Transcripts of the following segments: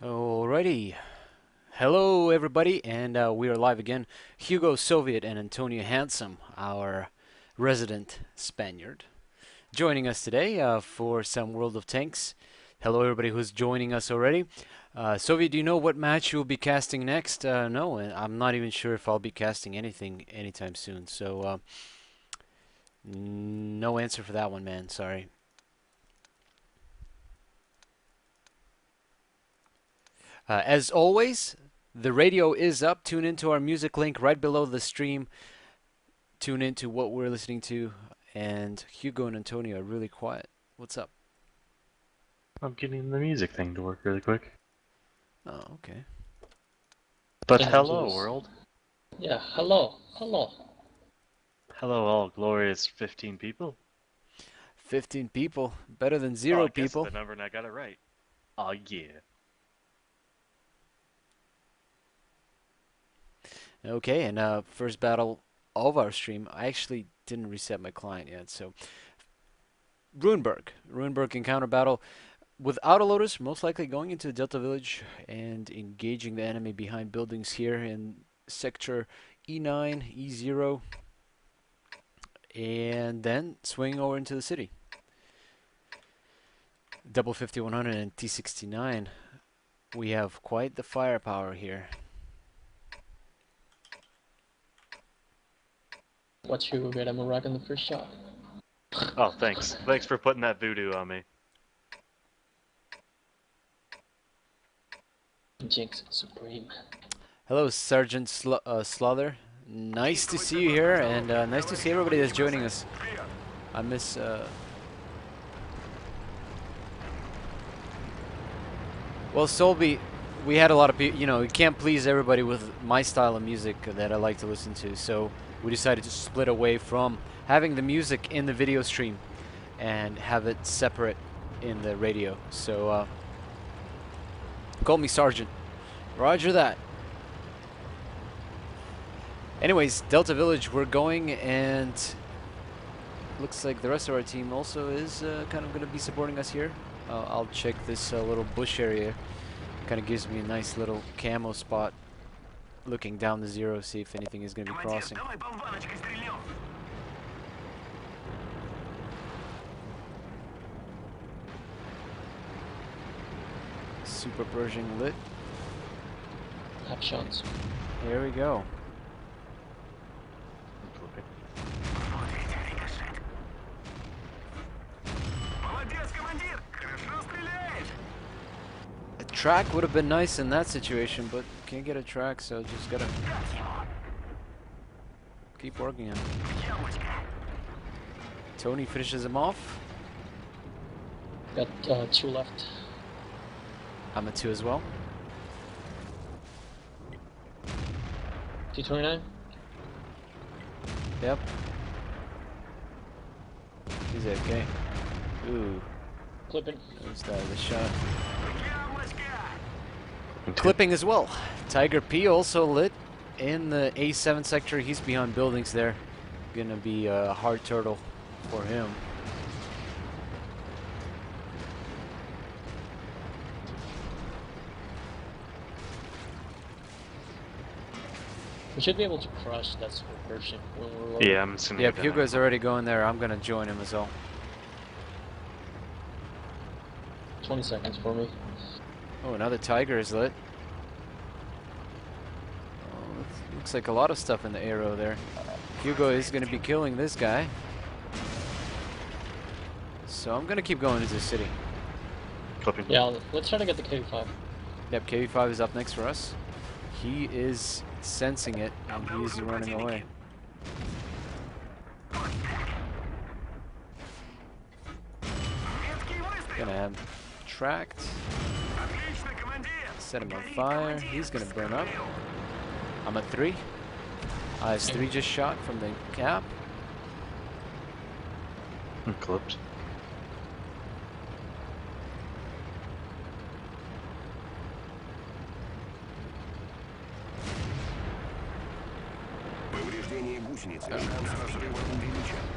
Alrighty. Hello, everybody, and we are live again. Hugo Soviet and Antonio Handsome, our resident Spaniard, joining us today for some World of Tanks. Hello, everybody who's joining us already. Soviet, do you know what match you'll be casting next? No, and I'm not even sure if I'll be casting anything anytime soon. So, no answer for that one, man. Sorry. As always, the radio is up. Tune into our music link right below the stream. Tune into what we're listening to. And Hugo and Antonio are really quiet. What's up? I'm getting the music thing to work really quick. Oh, okay. But hello, world. Yeah, hello. Hello, all glorious 15 people. 15 people. Better than 0 people. Guess the number and I got it right. Oh, yeah. Okay, and first battle of our stream. I actually didn't reset my client yet, so Ruinberg encounter battle with autoloaders, most likely going into the Delta Village and engaging the enemy behind buildings here in sector E9, E0, and then swinging over into the city. Double 5100 and T69. We have quite the firepower here. Watch Hugo get a Murag on the first shot. Oh, thanks. Thanks for putting that voodoo on me. Jinx Supreme. Hello, Sergeant Slaughter. Nice to see you here, and nice to see everybody that's joining us. I miss. Well, Solby, we had a lot of people. You know, we can't please everybody with my style of music that I like to listen to, so we decided to split away from having the music in the video stream and have it separate in the radio. So, call me Sergeant. Roger that. Anyways, Delta Village, we're going, and looks like the rest of our team also is kind of going to be supporting us here. I'll check this little bush area. Kind of gives me a nice little camo spot looking down the zero, see if anything is going to be crossing. Super Pershing lit. Half shots. Here we go. A track would have been nice in that situation, but can't get a track, so just gotta keep working on it. Tony finishes him off. Got 2 left. I'm at 2 as well. T29. Yep. He's okay. Ooh. Clipping. There's the shot. Clipping as well. Tiger P also lit in the A7 sector. He's behind buildings there. Gonna be a hard turtle for him. We should be able to crush that Sov version when we're loaded. Yeah, I'm assuming. Yep, Hugo's already going there. I'm gonna join him as well. 20 seconds for me. Oh, another Tiger is lit. Oh, looks like a lot of stuff in the arrow there. Hugo is gonna be killing this guy. So I'm gonna keep going into the city. Clipping. Yeah, let's try to get the KV5. Yep, KV5 is up next for us. He is sensing it, and he's running away. Gonna have tracked. Set him on fire. He's gonna burn up. I'm at 3. IS-3 just shot from the cap. I'm clipped.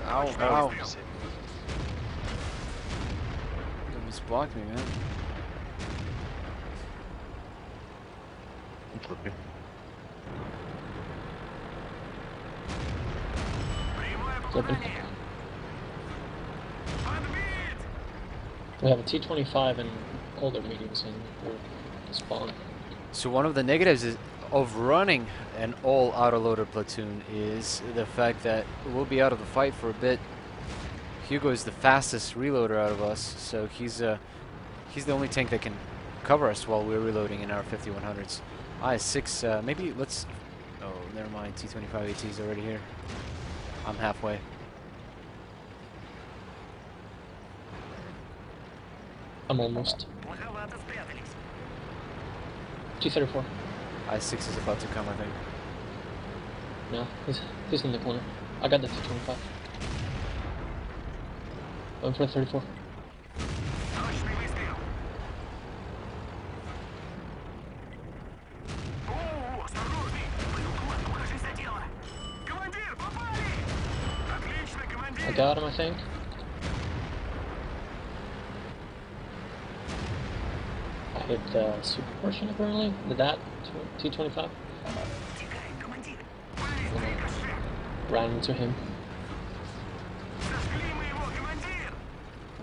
Ow, ow. You just blocked me, man. I'm clipping. Clipping. We have a T25 and older mediums in spawn. So one of the negatives of running an all autoloader platoon is the fact that we'll be out of the fight for a bit. Hugo is the fastest reloader out of us, so he's the only tank that can cover us while we're reloading in our 5100s. IS-6, maybe let's... Oh, never mind. T-25 AT is already here. I'm halfway. I'm almost. T34. IS-6 is about to come, I think. No, he's in the corner. I got the T25. Going for the 34. I got him, I think. I hit the super portion apparently. Did that T25? Ran into him.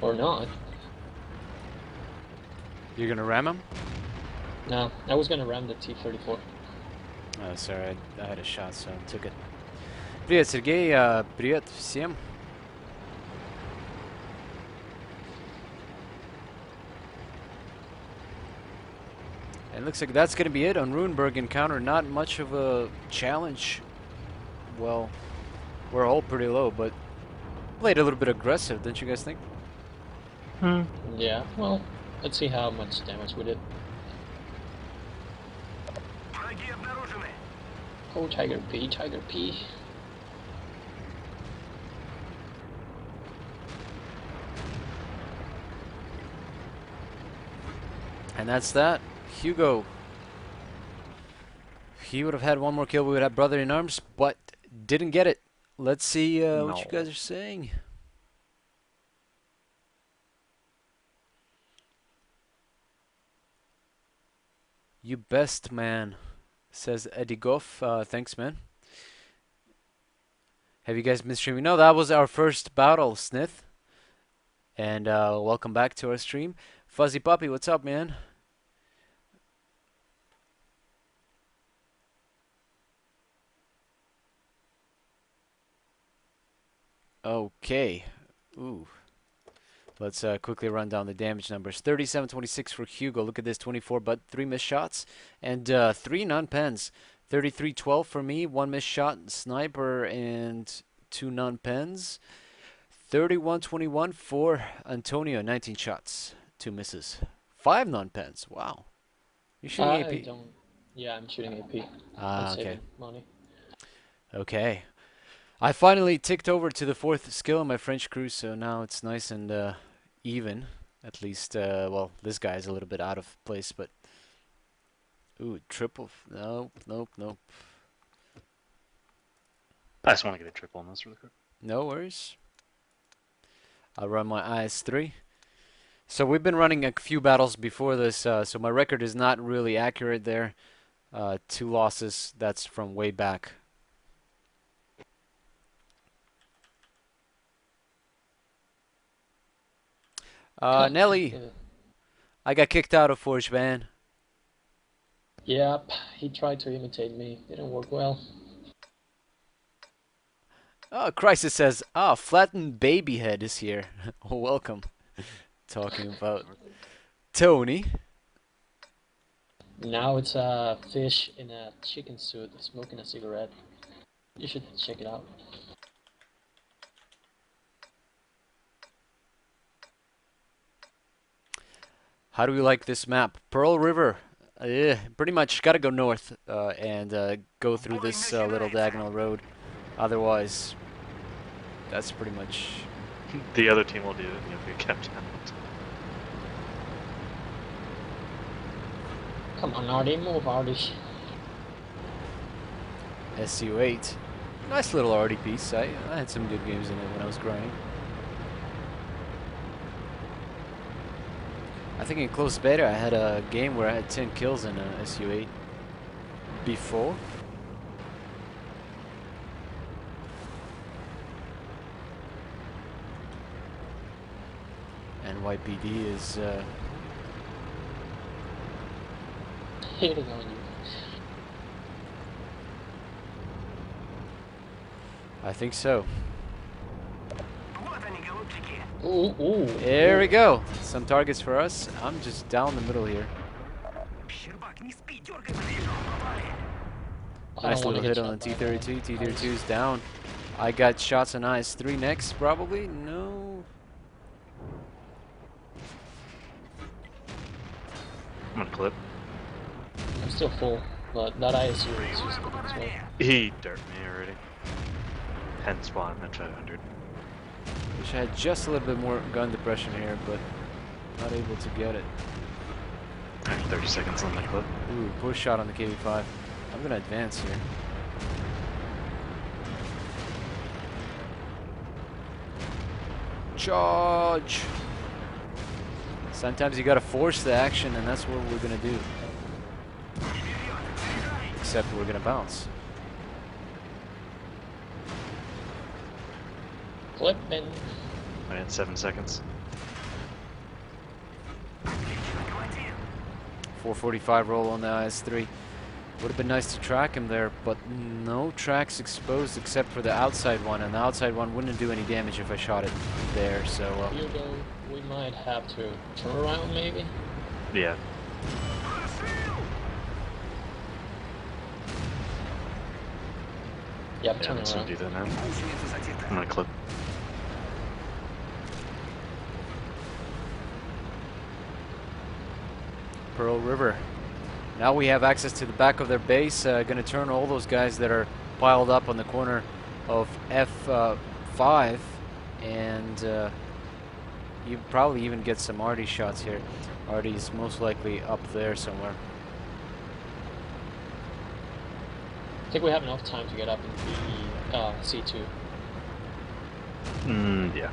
Or not. You're gonna ram him? No, I was gonna ram the T34. Oh, sorry, I had a shot, so I took it. Привет, Сергей. Привет всем. And it looks like that's going to be it on Runeberg encounter. Not much of a challenge. Well, we're all pretty low, but played a little bit aggressive, don't you guys think? Yeah, well, let's see how much damage we did. Oh, Tiger P, Tiger P. And that's that. Hugo. He would have had one more kill. We would have Brother in Arms, but didn't get it. Let's see what you guys are saying. You best, man, says Eddie Goff. Thanks, man. Have you guys been streaming? No, that was our first battle, Snith. And welcome back to our stream. Fuzzy Puppy, what's up, man? Okay. Ooh. Let's quickly run down the damage numbers. 37-26 for Hugo. Look at this, 24, but 3 missed shots. And 3 non-pens. 33-12 for me, 1 missed shot, sniper, and 2 non-pens. 31-21 for Antonio, 19 shots, 2 misses. 5 non-pens, wow. You're shooting AP? Yeah, I'm shooting AP. Ah, okay. Saving money. Okay. I finally ticked over to the 4th skill in my French crew, so now it's nice and even. At least, well, this guy is a little bit out of place, but... Ooh, triple... Nope, nope, nope. I just want to get a triple on this really quick. No worries. I'll run my IS-3. So we've been running a few battles before this, so my record is not really accurate there. 2 losses, that's from way back. Nelly, I got kicked out of Forge Van. Yep, he tried to imitate me. Didn't work well. Oh, Crisis says, Flattened Baby Head is here. Welcome. Talking about Tony. Now it's a fish in a chicken suit smoking a cigarette. You should check it out. How do we like this map? Pearl River. Pretty much got to go north and go through this little diagonal road. Otherwise, that's pretty much... The other team will do it, and you'll get kept out. Come on, Artie, move, Artie. SU8. Nice little arty piece. I had some good games in it when I was grinding. I think in close beta I had a game where I had 10 kills in a SU8 before. NYPD is Hitting on you. I think so. Ooh, ooh. There we go. Some targets for us. I'm just down the middle here. Nice little hit on the T-32. T-32 is down. I got shots on IS-3 next, probably. No. I'm gonna clip. I'm still full, but that ISU is just as well. He dirt me already. 10 spawn at 500. Wish I had just a little bit more gun depression here, but not able to get it. I have 30 seconds on my clip. Ooh, push shot on the KV-5. I'm gonna advance here. Charge! Sometimes you gotta force the action, and that's what we're gonna do. Except we're gonna bounce. Clipping. I had 7 seconds. 445 roll on the IS-3. Would have been nice to track him there, but no tracks exposed except for the outside one, and the outside one wouldn't do any damage if I shot it there, so... Hugo, we might have to turn around, maybe? Yeah. Yeah, I'm Yeah, I'm turning just gonna around. do that now. I'm gonna clip. Pearl River. Now we have access to the back of their base. Gonna turn all those guys that are piled up on the corner of F5, and you probably even get some Artie shots here. Artie's most likely up there somewhere. I think we have enough time to get up in the C2. Yeah.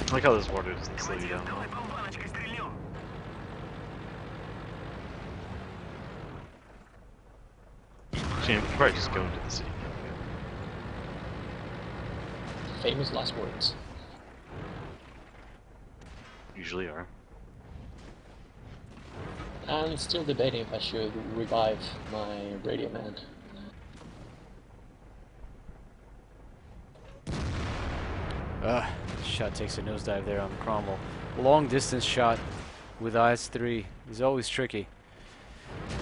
I like how this water doesn't slow you down. Actually, you can probably just go into the city. Famous last words. Usually are. I'm still debating if I should revive my radio man. Shot takes a nosedive there on Cromwell. Long distance shot with IS-3 is always tricky.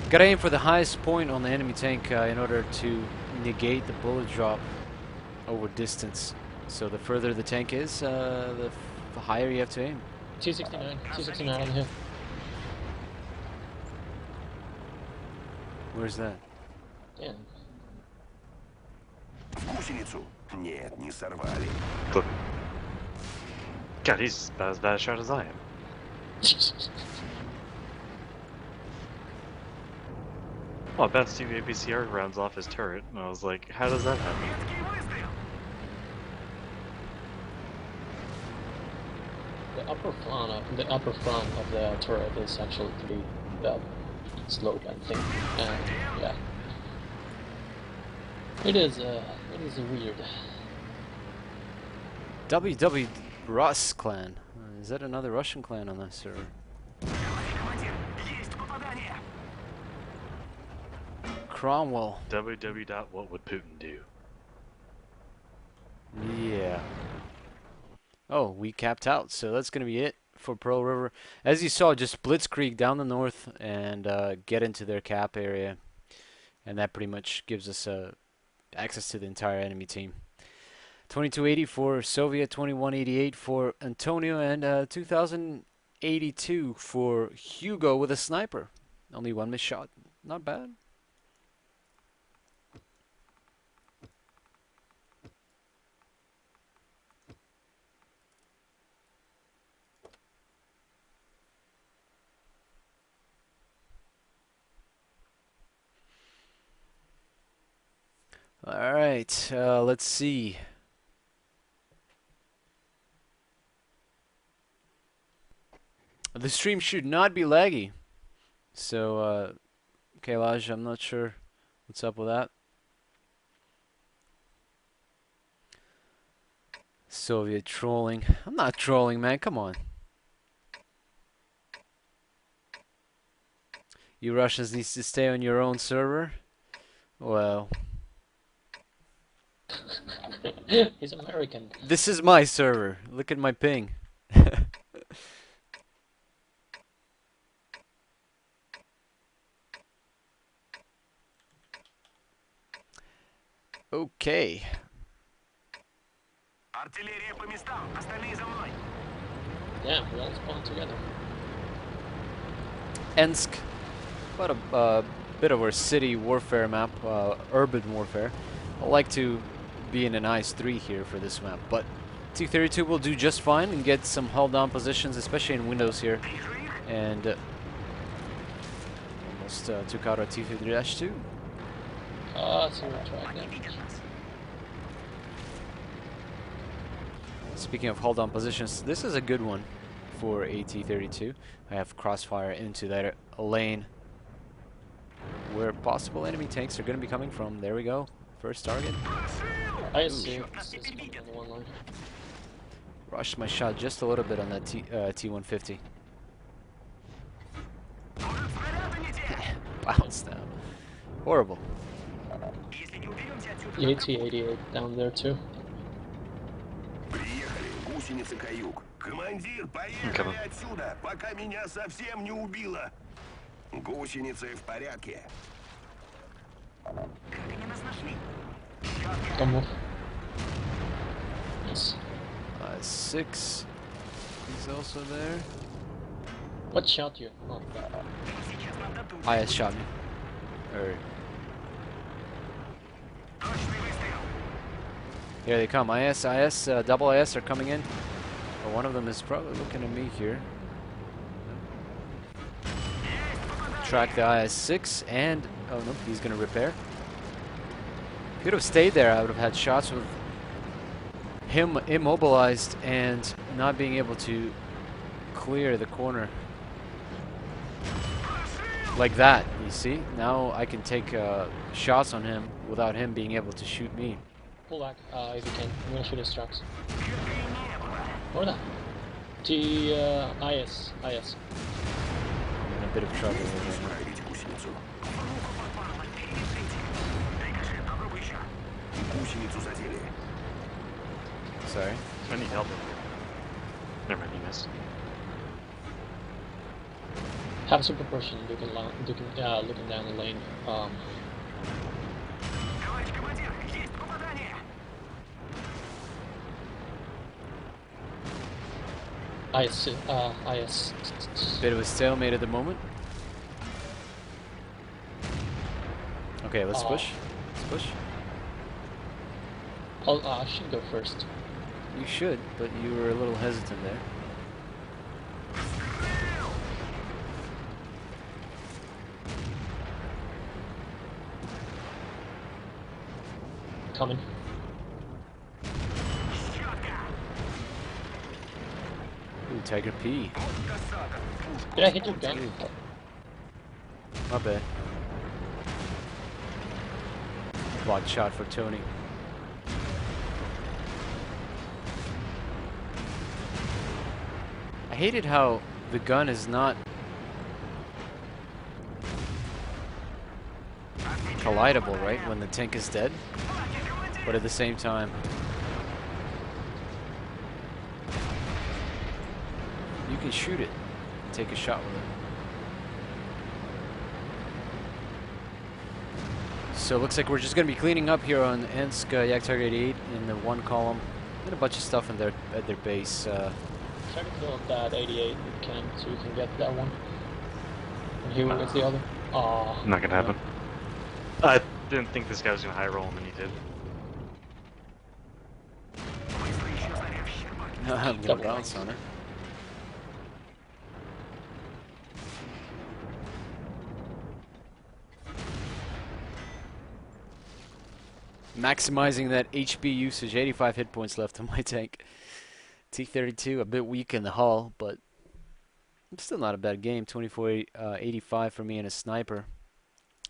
Gotta aim for the highest point on the enemy tank in order to negate the bullet drop over distance. So the further the tank is, the higher you have to aim. 269 on the hill. Where's that? Yeah. Гусеницу? Нет, не сорвали. Clip. God, he's about as bad a shot as I am. Well, I bounced 2 APCR rounds off his turret, and I was like, how does that happen? The upper front of the turret is actually pretty sloped, I think. Yeah. It is weird. WW Rus clan. Is that another Russian clan on that server? Cromwell. www. What would Putin do? Yeah. Oh, we capped out, so that's going to be it for Pearl River. As you saw, just blitzkrieg down the north and get into their cap area. And that pretty much gives us access to the entire enemy team. 2280 for Soviet, 2188 for Antonio, and 2082 for Hugo with a sniper. Only one missed shot. Not bad. All right, let's see. The stream should not be laggy. So, Kailaj, I'm not sure what's up with that. Soviet trolling. I'm not trolling, man. Come on. You Russians need to stay on your own server? Well, He's American. this is my server. Look at my ping. Okay. Артиллерия по местам, остальные за мной. Yeah, we all spawn together. Ensk. Quite a bit of our city warfare map, urban warfare. I like to be in an IS-3 here for this map, but T-32 will do just fine and get some held down positions, especially in windows here. And almost took out our T-32. Zero track damage. Speaking of hold on positions, this is a good one for a T-32. I have crossfire into that lane where possible enemy tanks are going to be coming from. There we go. First target. I assume this is coming on the one line. Rushed my shot just a little bit on that T-150. Bounced down. Horrible. The AT-88 down there too. Приехали, гусеницы каюк. Командир, поехали отсюда, пока меня совсем не убило. Гусеницы в порядке. Don't move. Yes. 6. He's also there. What shot you? Oh, IS shot me. Or here they come. IS, double IS are coming in. But one of them is probably looking at me here. Track the IS-6 and oh no, he's gonna repair. If he would have stayed there, I would have had shots with him immobilized and not being able to clear the corner. Like that, you see? Now I can take shots on him without him being able to shoot me. pull back if you can. I'm gonna shoot his trucks. Or not. The IS. I'm in a bit of trouble with him. Sorry. I need help. Never mind, you missed. Have a super person looking down the lane. IS. Bit of a stalemate at the moment. Okay, let's push. Let's push. I should go first. You should, but you were a little hesitant there. Coming. Ooh, Tiger P. Did I hit your gun? My bad. Blocked shot for Tony. I hated how the gun is not collidable, right, when the tank is dead, but at the same time you can shoot it and take a shot with it. So it looks like we're just going to be cleaning up here on Ensk Yak Target 88 in the one column and a bunch of stuff in their at their base. Try to kill that 88 if you can, so you can get that one. And here gets the other. Oh, Not gonna happen. I didn't think this guy was gonna high roll, and then he did. I'm going to bounce on it. Maximizing that HP usage, 85 hit points left on my tank. T-32, a bit weak in the hull, but still not a bad game. 2485 for me and a sniper.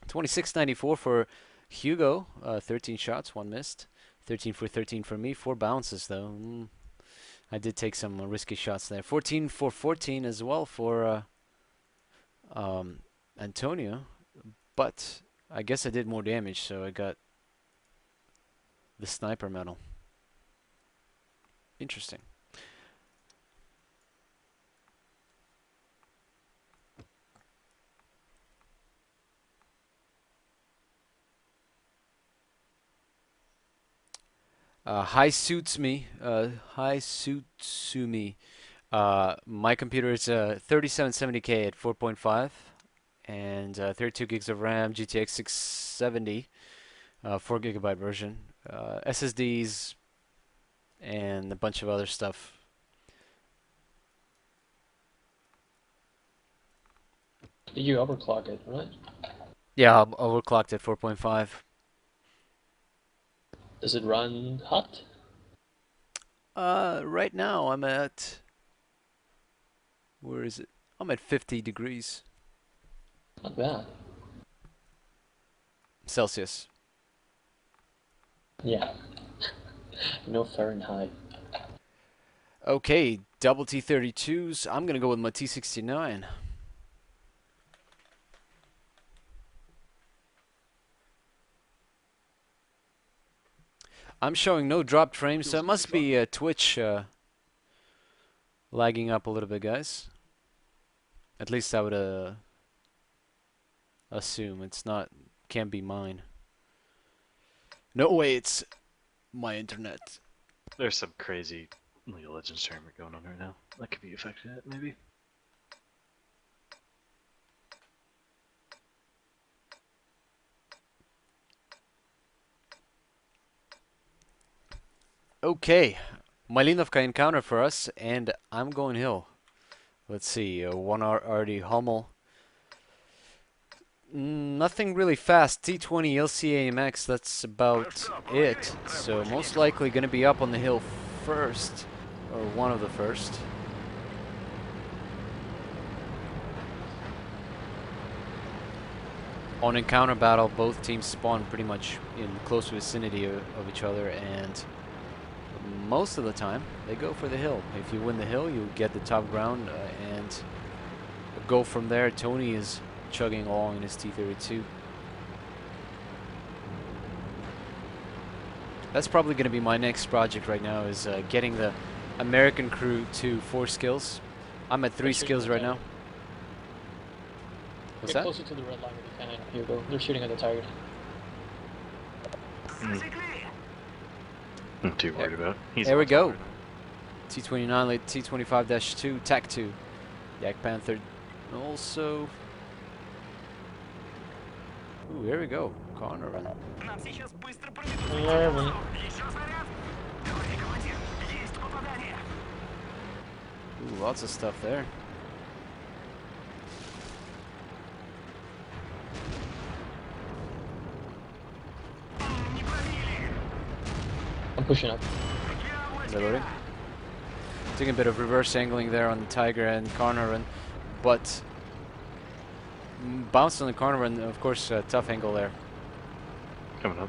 2694 for Hugo, 13 shots, 1 missed. 13 for 13 for me, 4 bounces though. I did take some risky shots there. 14 for 14 as well for Antonio, but I guess I did more damage, so I got the sniper medal. Interesting. Hi suits me. Hi suits me. My computer is 3770K at 4.5 and 32 gigs of RAM, GTX 670, 4 gigabyte version, SSDs, and a bunch of other stuff. You overclock it, right? Yeah, I'm overclocked at 4.5. Does it run hot? Right now I'm at, where is it? I'm at 50 degrees Not bad. Celsius. Yeah. No Fahrenheit. Okay, double T-32s. I'm gonna go with my T-69. I'm showing no dropped frames, so it must be Twitch lagging up a little bit, guys. At least I would assume it's not, can't be mine. No way, it's my internet. There's some crazy League of Legends tournament going on right now. That could be affecting it, maybe. Okay, Malinovka encounter for us, and I'm going hill. Let's see, one already Hummel. Nothing really fast. T20 LCAMX, that's about it. So most likely going to be up on the hill first, or one of the first. On encounter battle, both teams spawn pretty much in close vicinity of each other, and most of the time they go for the hill. If you win the hill, you get the top ground and go from there. Tony is chugging along in his T32. That's probably going to be my next project right now, is getting the American crew to 4 skills. I'm at 3 skills right now. What's Get that? closer to the red line if you can. Here you go. They're shooting at the target. I'm too worried about. There we go. T29 late T25-2 TAC 2. Yak Panther also. Ooh, here we go. Corner run. Ooh, lots of stuff there. I'm pushing up. Reloading. Taking a bit of reverse angling there on the Tiger and corner run, but bounced on the corner run, of course, tough angle there. Coming up.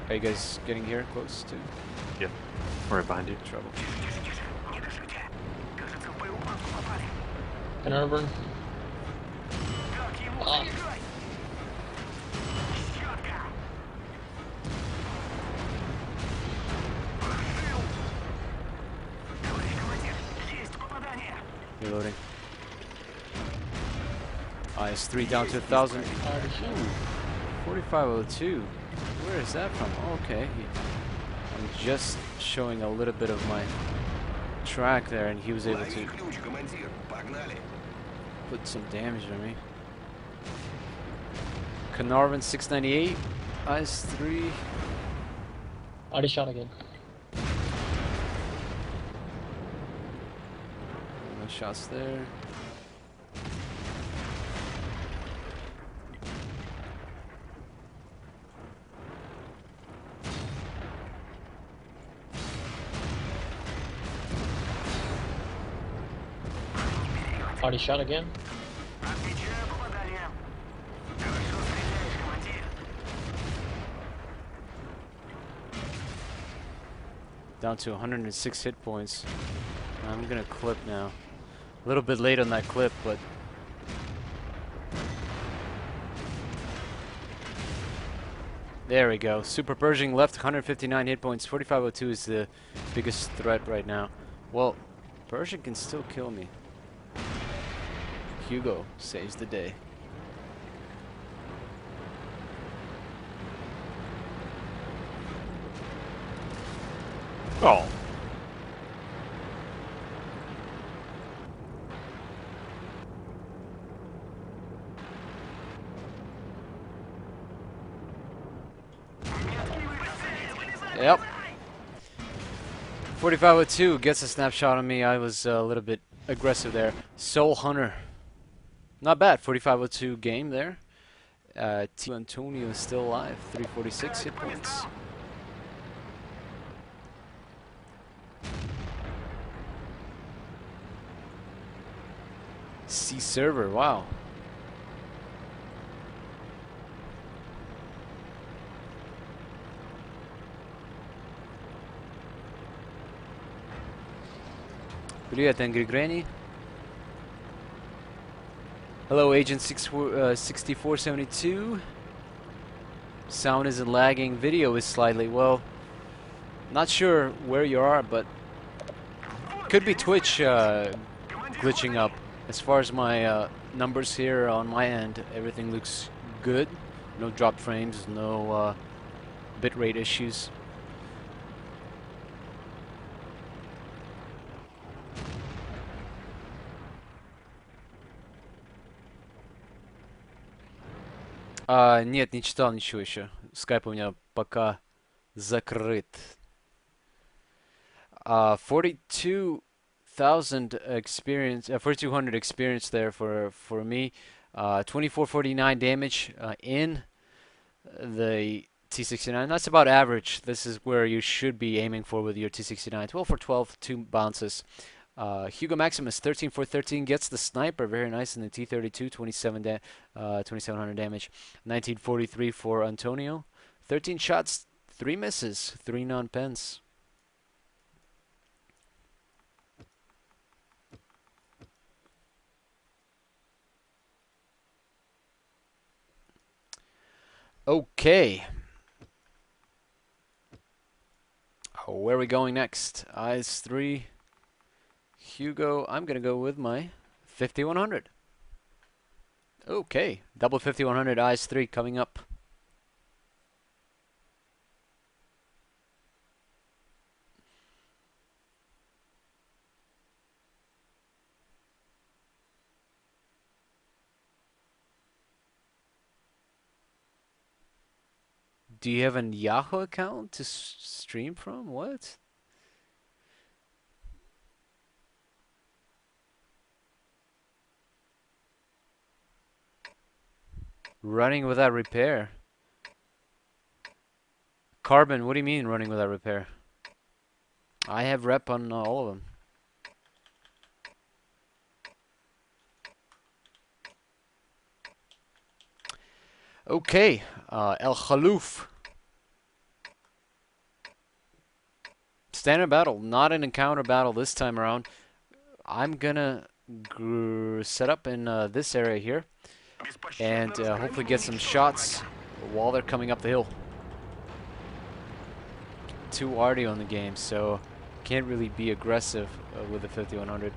Are you guys getting here close to? Yep. We're right behind you. Trouble. Can I burn? Ah. Reloading. IS-3 down to 1,000. 4502. Where is that from? Oh, okay. I'm just showing a little bit of my track there, and he was able to put some damage on me. Carnarvon 698. IS-3. Already shot again. No shots there. Already shot again. Down to 106 hit points. I'm gonna clip now. A little bit late on that clip, but there we go. Super Pershing left 159 hit points. 4502 is the biggest threat right now. Well, Pershing can still kill me. Hugo saves the day. Oh. Yep. 4502 gets a snapshot on me. I was a little bit aggressive there. Soul Hunter. Not bad. 4502 game there. T. Antonio is still alive. 346 hit points. C server. Wow. Привет, Angry Granny. Hello, Agent 6472. Sound isn't lagging. Video is slightly. Well, not sure where you are, but could be Twitch glitching up. As far as my numbers here on my end, everything looks good. No drop frames, no bitrate issues. Нет, не читал ничего еще. Скайп у меня пока закрыт. 42,000 experience, 4,200 experience there for me. 2449 damage in the T69. That's about average. This is where you should be aiming for with your T69. 12 for 12, 2 bounces. Hugo Maximus 13 for 13 gets the sniper, very nice in the T32, 2700 damage. 1943 for Antonio. 13 shots, 3 misses, 3 non-pens. Okay. Where are we going next? Eyes 3. Hugo, I'm going to go with my 5100. Okay, double 5100 Eyes 3 coming up. Do you have a Yahoo account to stream from? What? Running without repair. Carbon, what do you mean running without repair? I have rep on all of them. Okay, El Khalouf. Standard battle, not an encounter battle this time around. I'm gonna set up in this area here and hopefully get some shots while they're coming up the hill. 2 arty on the game, so can't really be aggressive with the 5100.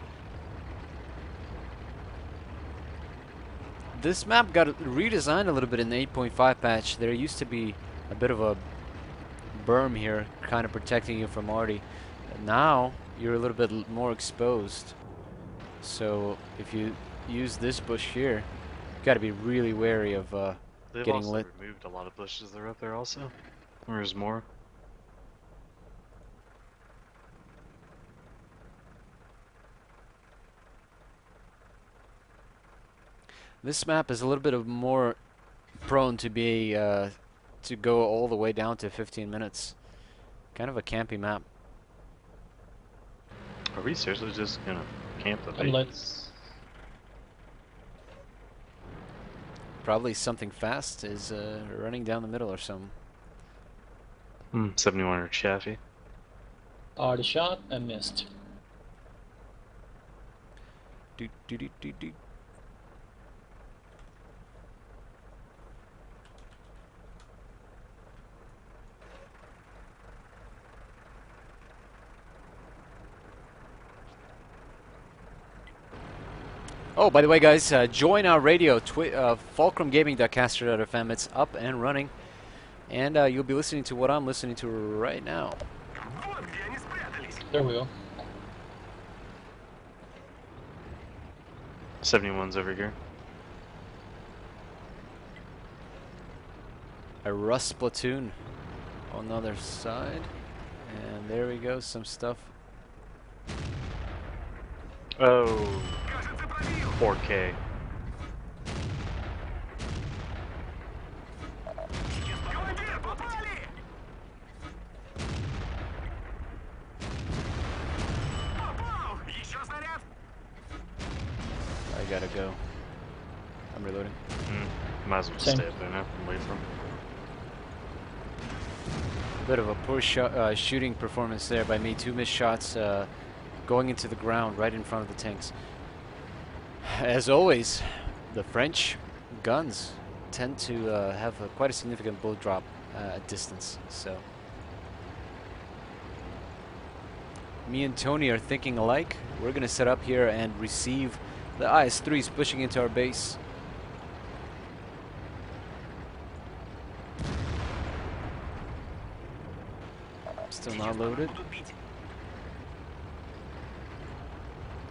This map got redesigned a little bit in the 8.5 patch. There used to be a bit of a berm here, kind of protecting you from arty. Now you're a little bit more exposed. So if you use this bush here, you got to be really wary of getting lit. They've removed a lot of bushes that are up there also. Or there's more. This map is a little bit of more prone to be to go all the way down to 15 minutes. Kind of a campy map. Are we seriously just gonna camp the base? Let's. Probably something fast is running down the middle or something. 71 or Chaffee. Already shot and missed. Do do do do do. Oh, by the way, guys, join our radio, FulcrumGaming.caster.fm. It's up and running, and you'll be listening to what I'm listening to right now. There we go. 71's over here. A Rust platoon on the other side, and there we go, some stuff. Oh, 4K. I gotta go. I'm reloading. Might as well Same. stay up there now and wait for him. A bit of a poor shooting performance there by me. 2 missed shots going into the ground right in front of the tanks. As always, the French guns tend to have quite a significant bullet drop at distance. So me and Tony are thinking alike. We're going to set up here and receive The IS-3 is pushing into our base. Still not loaded.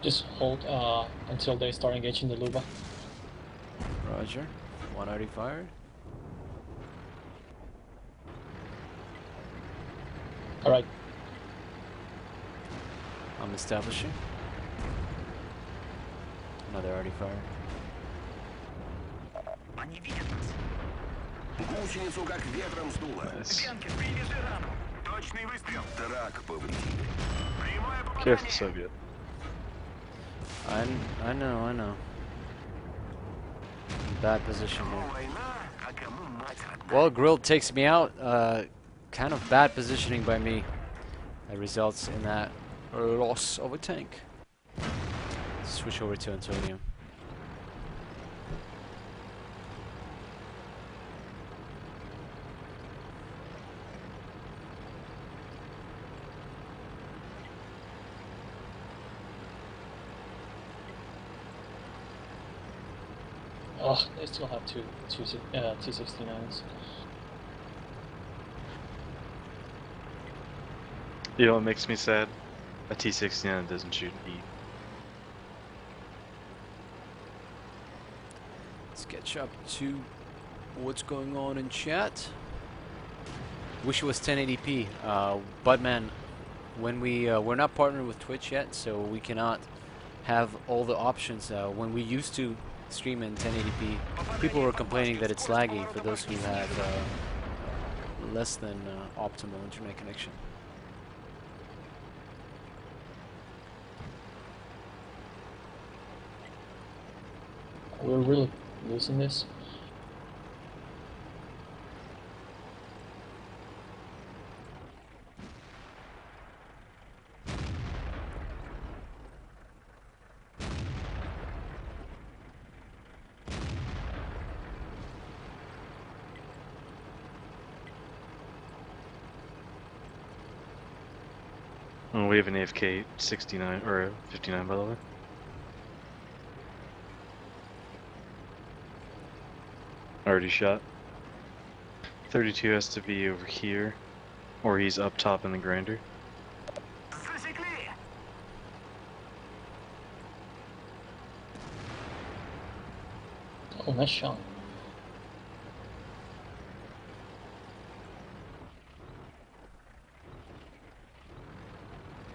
Just hold until they start engaging the Luba. Roger. One already fired. Alright. I'm establishing. Another already fired. Гусеницу как ветром сдуло. Nice. Точный выстрел. Трак повредили. Прямое Careful, попадание. Soviet. I know. Bad position here. Война, а кому мать родная? Well, Grill takes me out. Kind of bad positioning by me. That results in that loss of a tank. Switch over to Antonio. Oh, they still have two T-69s. You know what makes me sad? A T-69 doesn't shoot E. Let's catch up to what's going on in chat. Wish it was 1080p. Budman, when we're not partnered with Twitch yet, so we cannot have all the options. When we used to stream in 1080p, people were complaining that it's laggy for those who have less than optimal internet connection. We're really losing this. Oh, we have an AFK 69 or 59 by the way. Already shot. 32 has to be over here, or he's up top in the grinder. Засекли. Oh, nice shot.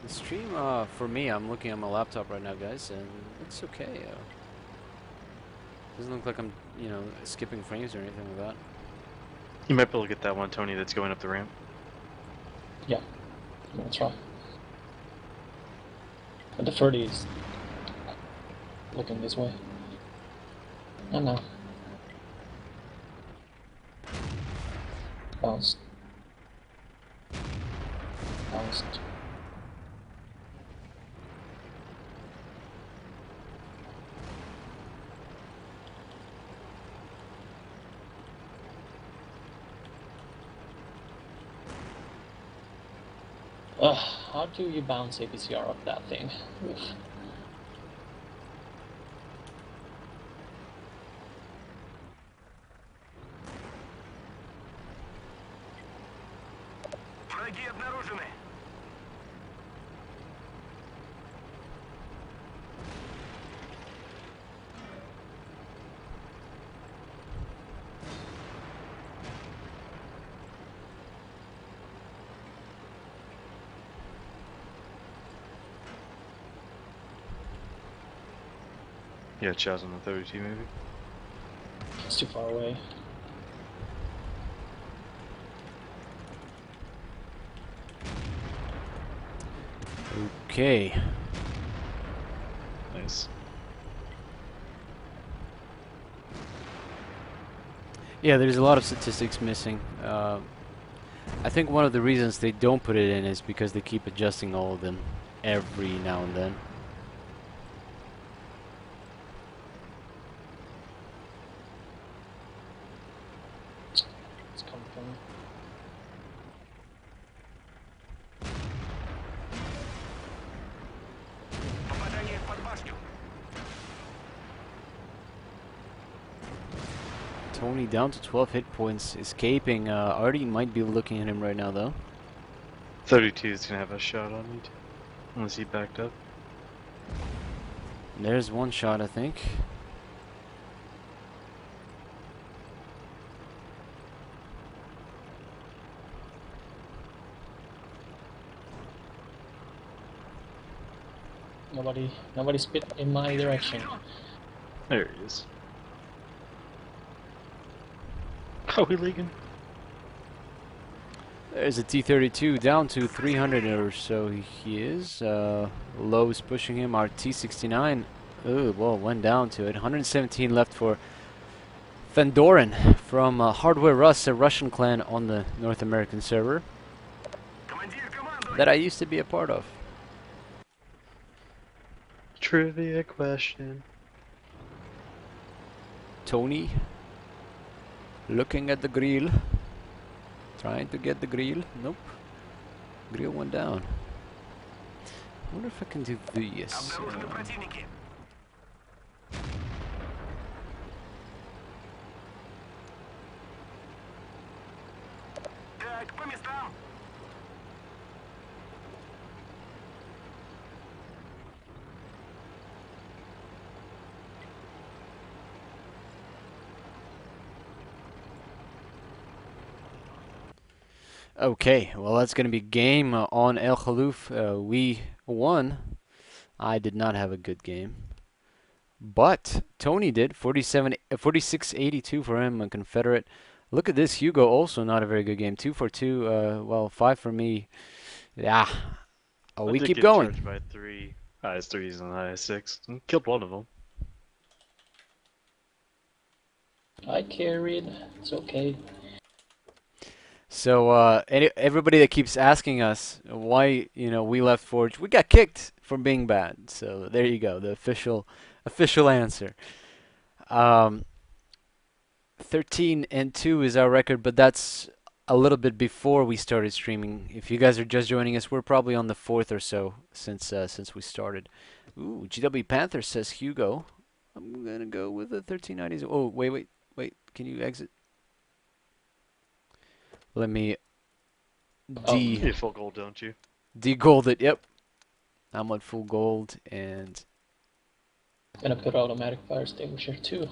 The stream, for me, I'm looking at my laptop right now, guys, and it's okay. Doesn't look like I'm, skipping frames or anything like that. You might be able to get that one, Tony, that's going up the ramp. Yeah, I'm gonna try. But the 30 is looking this way. Oh no. Bounced. Bounced. How do you bounce APCR off that thing? Oof. Враги обнаружены. Yeah, Chaz on the 32 maybe. It's too far away. Okay. Nice. Yeah, there's a lot of statistics missing. I think one of the reasons they don't put it in is because they keep adjusting all of them every now and then. It's coming from me. Попадание под башню. Tony down to 12 hit points, escaping. Artie might be looking at him right now, though. 32 is gonna have a shot on me, unless he backed up. There's one shot, I think. Nobody spit in my direction. There he is. How we leaking? There's a T-32 down to 300 or so. He is. Lowe's pushing him. Our T-69. Oh, well, went down to it. 117 left for Fendoran from Hardware Russ, a Russian clan on the North American server that I used to be a part of. Trivia question. Tony looking at the grill, trying to get the grill. Nope, grill went down. I wonder if I can do this. Okay, well that's going to be game on El Khalouf. We won. I did not have a good game, but Tony did. 46-82 for him, a Confederate. Look at this, Hugo also not a very good game. 2 for 2, well 5 for me. Yeah, we keep going. Charged by 3 highest 3s and highest 6. And killed one of them. I carried. It's okay. So everybody that keeps asking us why we left Forge, we got kicked for being bad. So there you go, the official answer. 13-2 is our record, but that's a little bit before we started streaming. If you guys are just joining us, we're probably on the 4th or so since we started. Ooh, GW Panther says Hugo. I'm gonna go with the 1390s. Oh wait, can you exit? Let me You get full gold, don't you? de-gold it. Yep, I'm on full gold, and I'm gonna put automatic fire extinguisher too.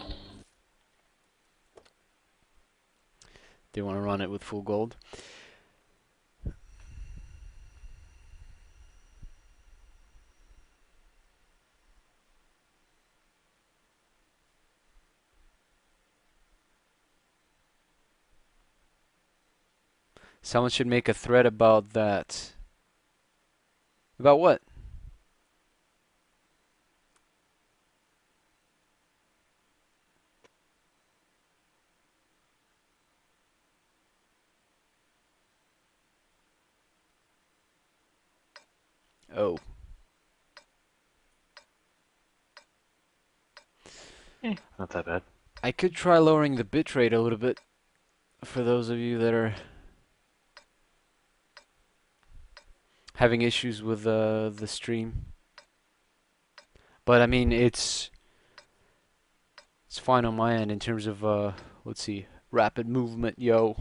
they want to run it with full gold. Someone should make a thread about that. About what? Oh. Not that bad. I could try lowering the bitrate a little bit for those of you that are having issues with the stream. But I mean, it's fine on my end in terms of let's see, rapid movement, yo.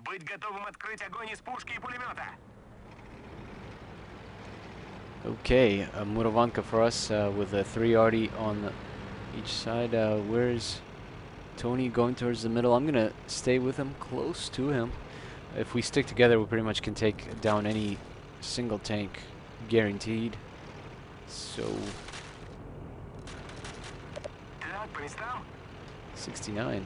Быть готовым открыть огонь из пушки и пулемета. Okay, Murovanka for us with a 3 RD on each side. Where's Tony going towards the middle? I'm gonna stay with him, close to him. If we stick together, we pretty much can take down any single tank, guaranteed. So 69,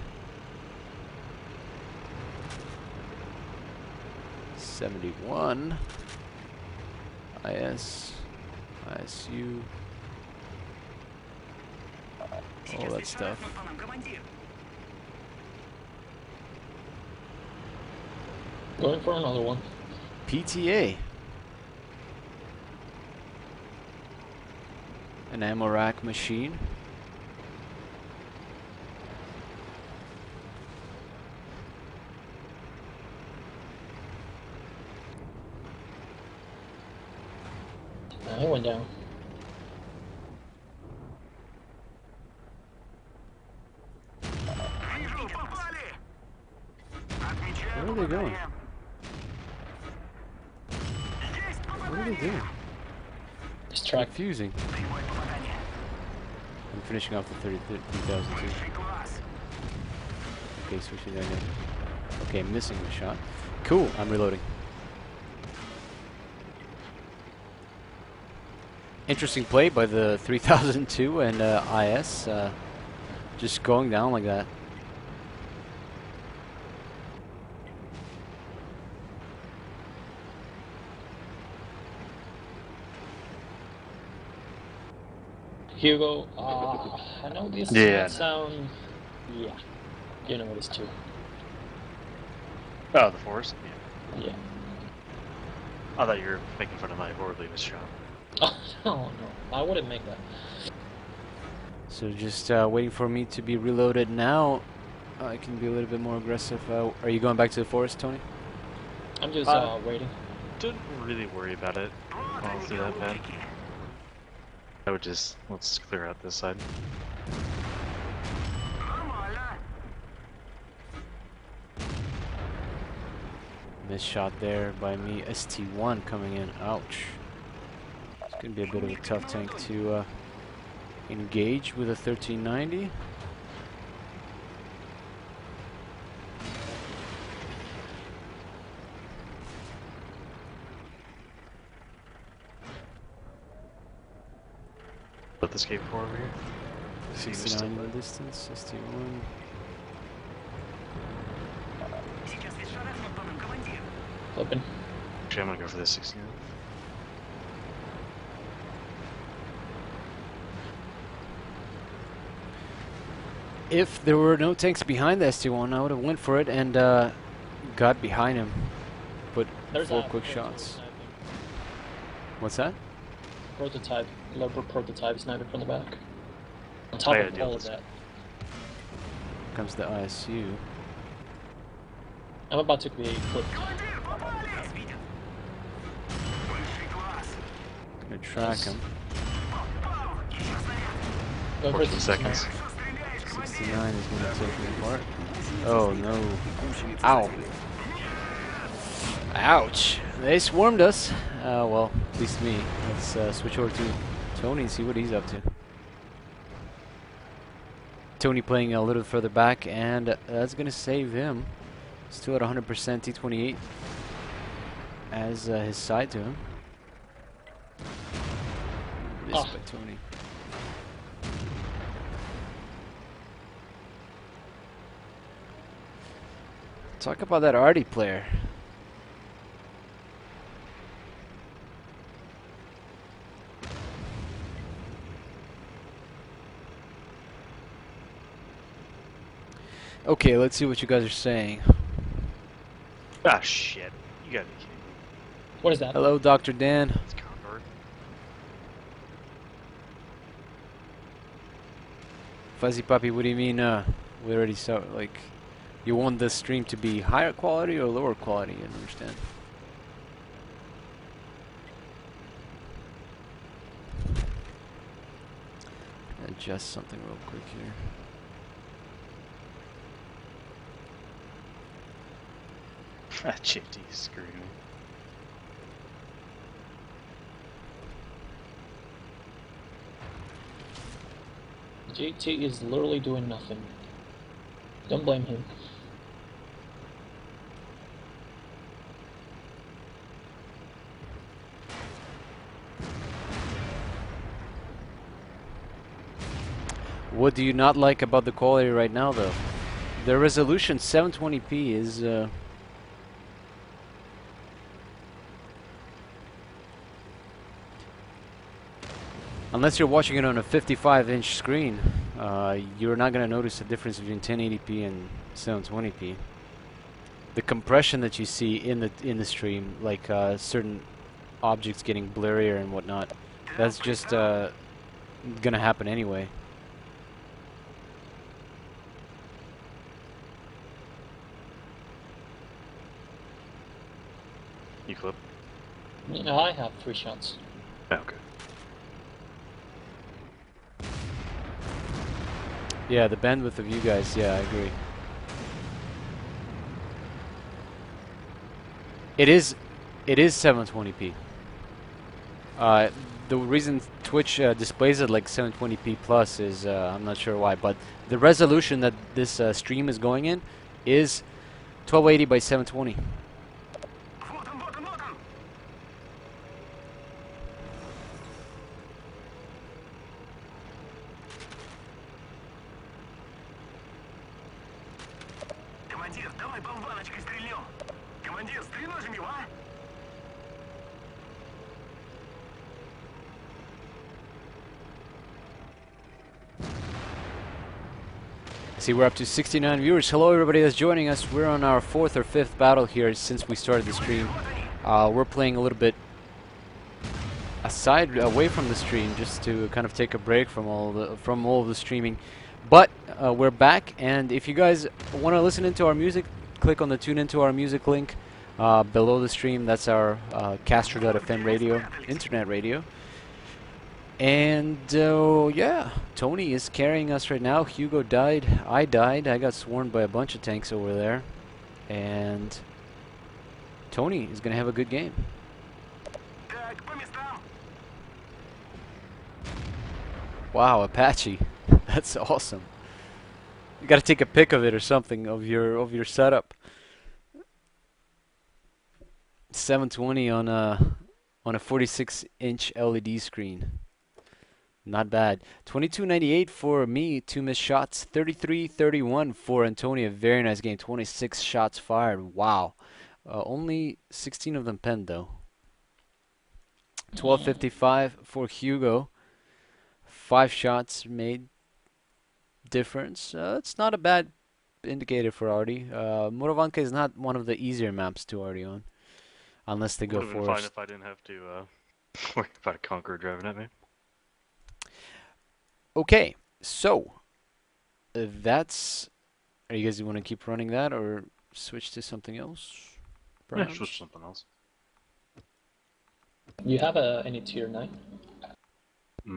71, IS, ISU, all that stuff. Going for another one. PTA. An ammo rack machine. He went down. Where are they going? What are they doing? It's track. Confusing. I'm finishing off the 30,002. Okay, switching that in. Okay, missing the shot. Cool, I'm reloading. Interesting play by the 3002 and IS. Just going down like that. Hugo, I know this Yeah. sound. Yeah, you know it is too. Oh, the forest? Yeah. Yeah. I thought you were making fun of my horribly missed shot. Oh no, I wouldn't make that. So just waiting for me to be reloaded now. I can be a little bit more aggressive. Are you going back to the forest, Tony? I'm just waiting. Didn't really worry about it. Honestly, that bad. I would just, let's clear out this side. Missed shot there by me. ST1 coming in. Ouch. It's going to be a bit of a tough tank to engage with a 1390. Put this K4 over here. 69 in the distance. ST1. Flipping. Actually, I'm gonna go for this 69. If there were no tanks behind the ST1, I would have went for it and got behind him. Put There's 4 a quick prototype shots. sniping. What's that? Prototype, local prototype sniping from the back. On top I of gotta deal all with of this. Comes the ISU. I'm about to be flipped. Gonna track him. Go for 14 the seconds. 69 is gonna take me apart. Oh no. Ow. Ouch. They swarmed us. Well, at least me. Let's switch over to Tony and see what he's up to. Tony playing a little further back, and that's gonna save him. Still at 100% T28 as his side to him. Missed by Tony. Talk about that Artie player. Okay, let's see what you guys are saying. Ah, shit. You gotta be kidding me. What is that? Hello, Dr. Dan. It's Condor. Fuzzy Puppy, what do you mean, we already saw, like, you want the stream to be higher quality or lower quality? I don't understand. Adjust something real quick here. Ah, JT, screw me. JT is literally doing nothing. Don't blame him. What do you not like about the quality right now, though? The resolution 720p is unless you're watching it on a 55-inch screen, you're not going to notice the difference between 1080p and 720p. The compression that you see in the stream, like certain objects getting blurrier and whatnot, that's just going to happen anyway. You clip? Yeah, I have 3 shots. Oh, okay. Yeah, the bandwidth of you guys, yeah, I agree. It is 720p. The reason Twitch displays it like 720p plus is I'm not sure why, but the resolution that this stream is going in is 1280 by 720. Вот он, вот он, вот он! Командир, давай болваночкой стрельнем! Командир, стрельнем его, а? See, we're up to 69 viewers. Hello, everybody that's joining us. We're on our 4th or 5th battle here since we started the stream. We're playing a little bit away from the stream, just to kind of take a break from all of the streaming. But we're back, and if you guys want to listen into our music, click on the Tune Into Our Music link below the stream. That's our Castro.fm radio, internet radio. And yeah, Tony is carrying us right now. Hugo died. I died. I got swarmed by a bunch of tanks over there. And Tony is going to have a good game. Так, по местам! Wow, Apache. That's awesome. You got to take a pic of it or something of your setup. 720 on a 46-inch LED screen. Not bad. 2298 for me, 2 missed shots. 33-31 for Antonio. Very nice game. 26 shots fired. Wow. Only 16 of them penned though. 1255 for Hugo. 5 shots made. Difference. It's not a bad indicator for Artie. Murovanka is not one of the easier maps to Artie on. Unless they go Would have been forest. fine if I didn't have to worry about a Conqueror driving at me. Okay, so that's. Are you guys want to keep running that or switch to something else? Yeah, Perhaps? switch to something else. You have any tier 9?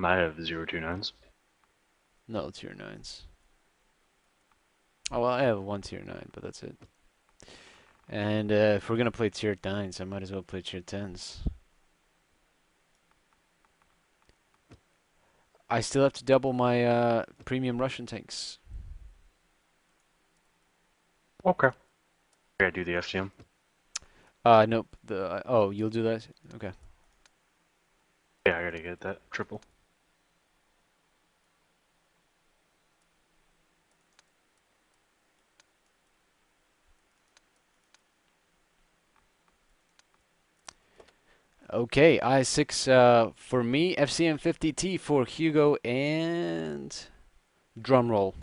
I have 029s. No tier 9s. Oh well, I have 1 tier 9, but that's it. And if we're gonna play tier 9s, I might as well play tier 10s. I still have to double my premium Russian tanks. Okay. I gotta do the FCM. Nope. Oh, you'll do that? Okay. Yeah, I gotta get that triple. Okay, I6 for me, FCM50T for Hugo, and drum roll.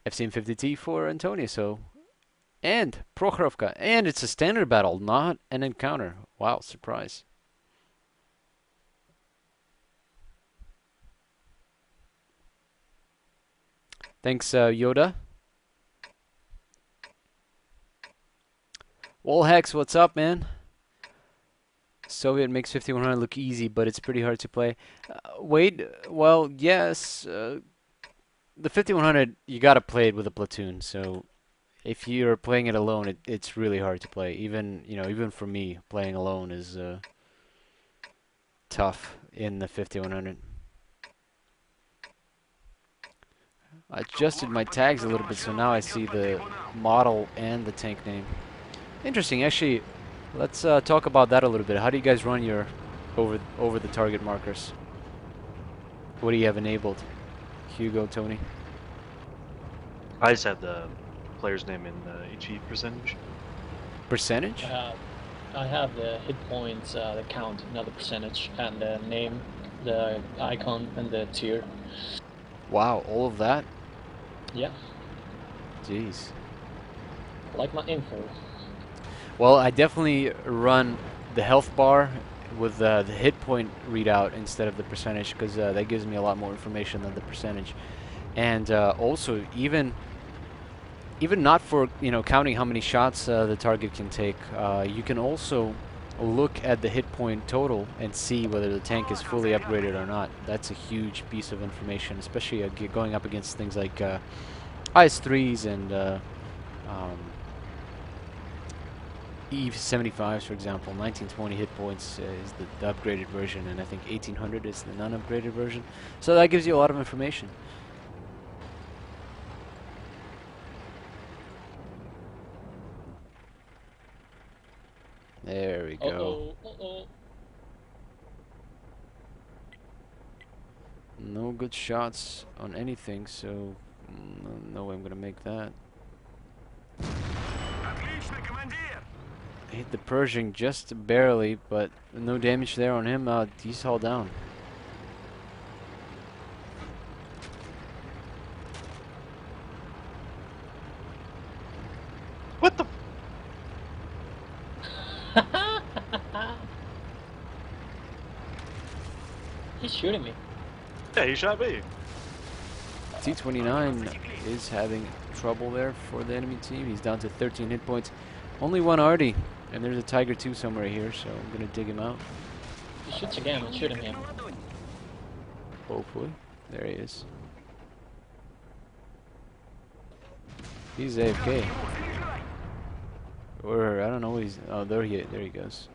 FCM50T for Antonio, so and Prokhorovka, and it's a standard battle, not an encounter. Wow, surprise. Thanks, Yoda. Wallhex, what's up, man? Soviet makes 5100 look easy, but it's pretty hard to play. Wade, well, yes. The 5100, you gotta play it with a platoon. So if you're playing it alone, it's really hard to play. Even for me, playing alone is tough in the 5100. I adjusted my tags a little bit, so now I see the model and the tank name. Interesting. Actually, let's talk about that a little bit. How do you guys run your over the target markers? What do you have enabled? Hugo, Tony? I just have the player's name in HE percentage. Percentage? I have the hit points, the count, not the percentage, and the name, the icon, and the tier. Wow, all of that? Yeah, Jeez. I like my info. Well, I definitely run the health bar with the hit point readout instead of the percentage, because that gives me a lot more information than the percentage. And also, even not for counting how many shots the target can take, you can also look at the hit point total and see whether the tank is fully upgraded or not. That's a huge piece of information, especially going up against things like IS-3s and E75s, for example. 1920 hit points is the upgraded version, and I think 1800 is the non-upgraded version. So that gives you a lot of information. There we go. No good shots on anything, so no way I'm gonna make that. Hit the Pershing just barely, but no damage there on him. He's all down. What the? He's shooting me. Yeah, he shot me. T-29 is having trouble there for the enemy team. He's down to 13 hit points. Only one Artie, and there's a Tiger 2 somewhere here, so I'm gonna dig him out. He shoots again. I'm shooting him. Hopefully. There he is. He's AFK. Or, I don't know, he's... Oh, there he goes.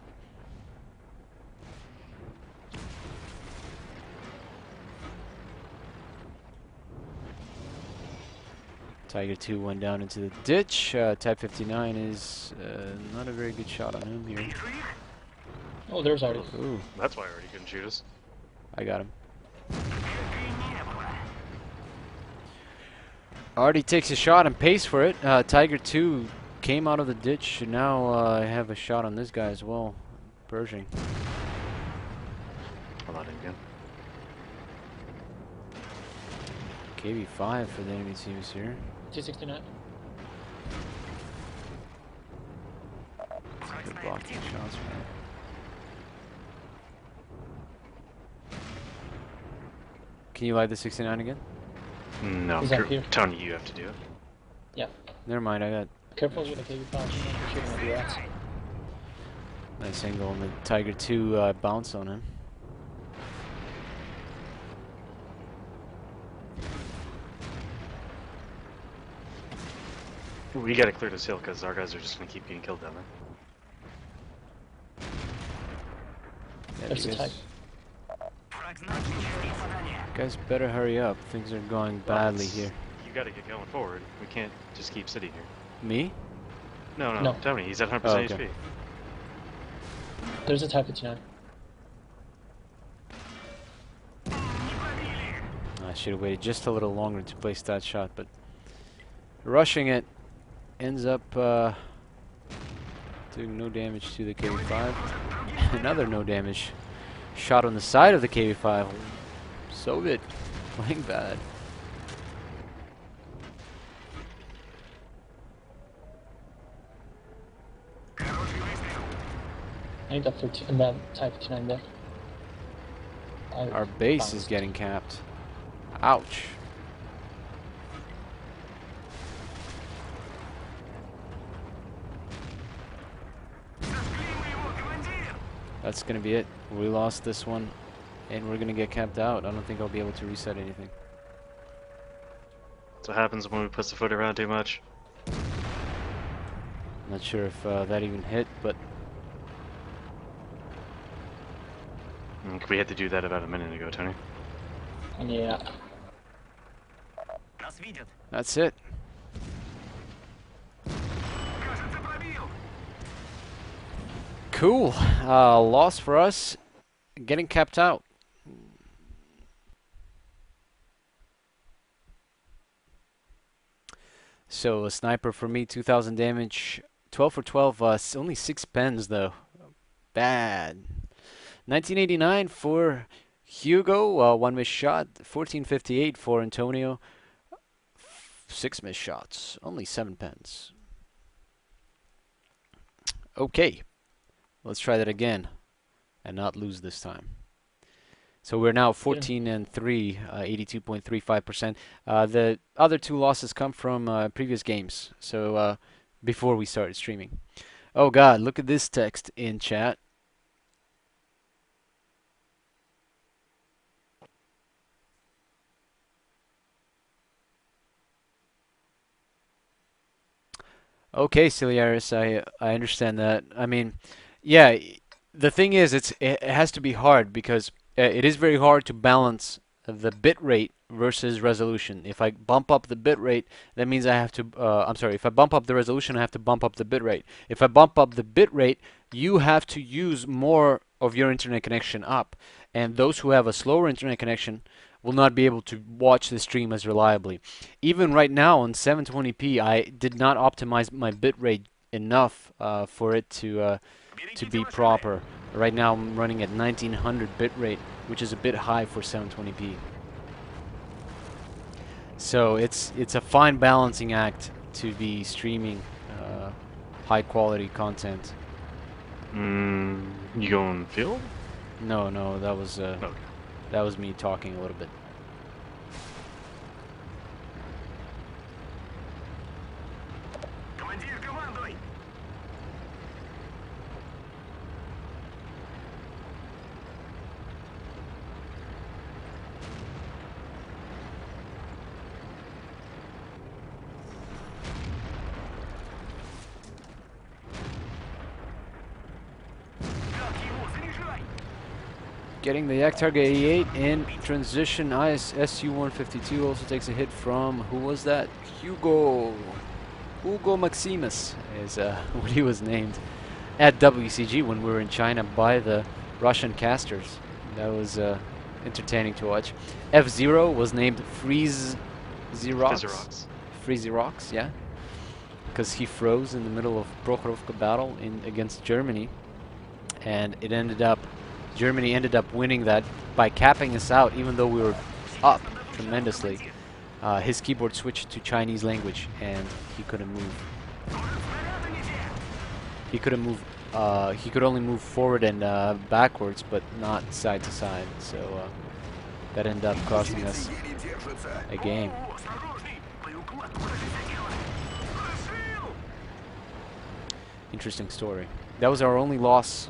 Tiger 2 went down into the ditch. Type 59 is not a very good shot on him here. Oh, there's Artie. Ooh, That's why I already couldn't shoot us. I got him. Artie takes a shot and pays for it. Tiger 2 came out of the ditch. Should now have a shot on this guy as well. Pershing. I'll let him again. KV5 for the enemy teams here. T69. Good blocking shots from him. Can you light the 69 again? No, He's up here. Tony, you have to do it. Yeah. Never mind, I got Careful with the KV5. You're shooting at the rats. nice angle on the Tiger 2 bounce on him. We gotta clear this hill because our guys are just gonna keep getting killed down there. Yeah, There's you the guys, Tiger. guys better hurry up. Things are going badly here. You gotta get going forward. We can't just keep sitting here. Me? No, No. Tony, he's at 100% Oh, okay. HP. There's a Type 59. I should have waited just a little longer to place that shot, but rushing it ends up doing no damage to the KV5. Another no damage shot on the side of the KV5. Soviet playing bad. I need that 13 and that Type 59 there. Our base is getting capped. Ouch. That's gonna be it. We lost this one, and we're gonna get capped out. I don't think I'll be able to reset anything. That's what happens when we push the foot around too much. Not sure if that even hit, but We had to do that about a minute ago, Tony. Yeah. that's it. Cool. Loss for us. Getting capped out. So a sniper for me, 2,000 damage, 12 for 12. Only 6 pens though. Bad. 1989 for Hugo, 1 missed shot. 1458 for Antonio, 6 missed shots. Only 7 pens. Okay, let's try that again and not lose this time. So we're now 14 and 3, 82.35%. The other 2 losses come from previous games. So before we started streaming. Oh God, look at this text in chat. Okay, Ciliaris, I understand that. I mean, yeah, the thing is, it has to be hard because it is very hard to balance the bit rate versus resolution. If I bump up the bit rate, that means I have to. I'm sorry. If I bump up the resolution, I have to bump up the bit rate. If I bump up the bit rate, you have to use more of your internet connection up, and those who have a slower internet connection will not be able to watch the stream as reliably. Even right now on 720p, I did not optimize my bitrate enough for it to be proper. Right now I'm running at 1900 bitrate, which is a bit high for 720p. So it's a fine balancing act to be streaming high quality content. You going field? No, no, Okay. that was me talking a little bit. Командир, командуй! Как его? Заряжай! Getting the Yak Target 88 in transition. SU-152 also takes a hit from, who was that? Hugo Maximus is what he was named at WCG when we were in China by the Russian casters. That was entertaining to watch. F-Zero was named Freeze Xerox. Freeze Xerox, yeah. Because he froze in the middle of Prokhorovka battle against Germany. And it ended up Germany ended up winning that by capping us out, even though we were up tremendously. His keyboard switched to Chinese language, and he couldn't move. He couldn't move. He could only move forward and backwards, but not side to side. So that ended up costing us a game. Interesting story. That was our only loss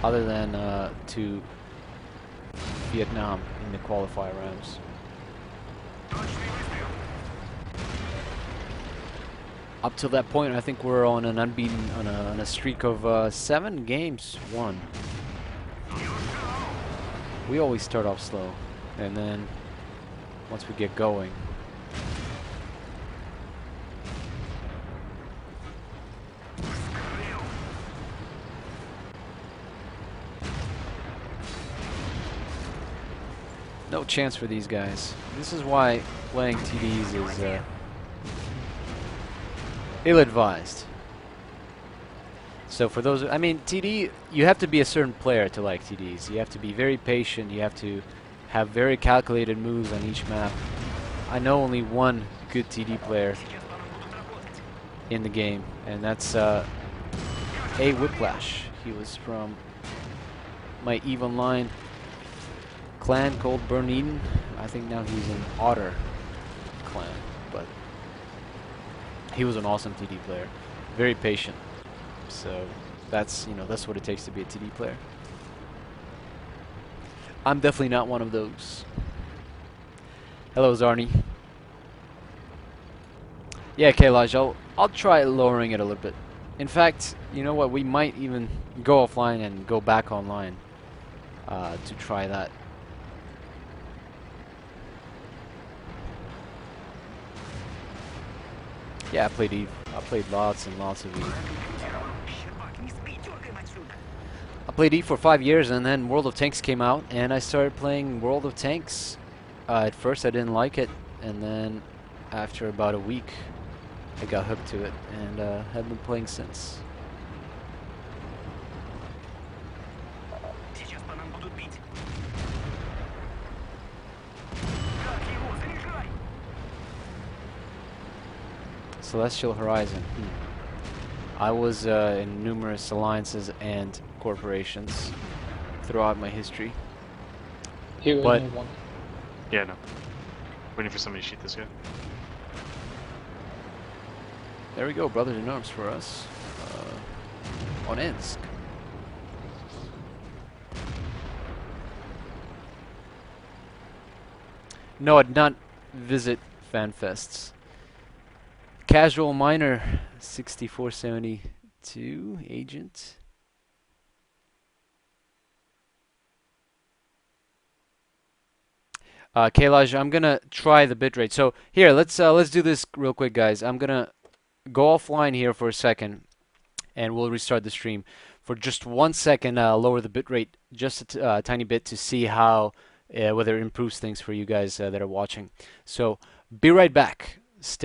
other than to Vietnam in the qualifier rounds. Up till that point, I think we're on an unbeaten, on a streak of 7 games won. We always start off slow, and then once we get going, no chance for these guys. This is why playing TDs is ill-advised. So for those, I mean, TD, you have to be a certain player to like TDs. You have to be very patient. You have to have very calculated moves on each map. I know only one good TD player in the game, and that's A Whiplash. He was from my EVE Online clan called Burn Eden. I think now he's an Otter clan, but he was an awesome TD player, very patient. So that's, you know, that's what it takes to be a TD player. I'm definitely not one of those. Hello, Zarni. Yeah, Kailaj, I'll try lowering it a little bit. In fact, you know what? We might even go offline and go back online to try that. Yeah, I played EVE. I played lots and lots of EVE. I played EVE for 5 years, and then World of Tanks came out, and I started playing World of Tanks. At first I didn't like it, and then after about a week I got hooked to it, and have been playing since. Celestial Horizon. I was in numerous alliances and corporations throughout my history. Here, But- one. Yeah, no. Waiting for somebody to shoot this guy. There we go, brothers in arms for us. On Ensk. No, I did not visit fan fests. Casual Miner 6472 agent. Kailaj, I'm gonna try the bitrate. So here, let's do this real quick, guys. I'm gonna go offline here for a second, and we'll restart the stream for just 1 second. Lower the bitrate just a tiny bit to see how whether it improves things for you guys that are watching. So be right back. Stay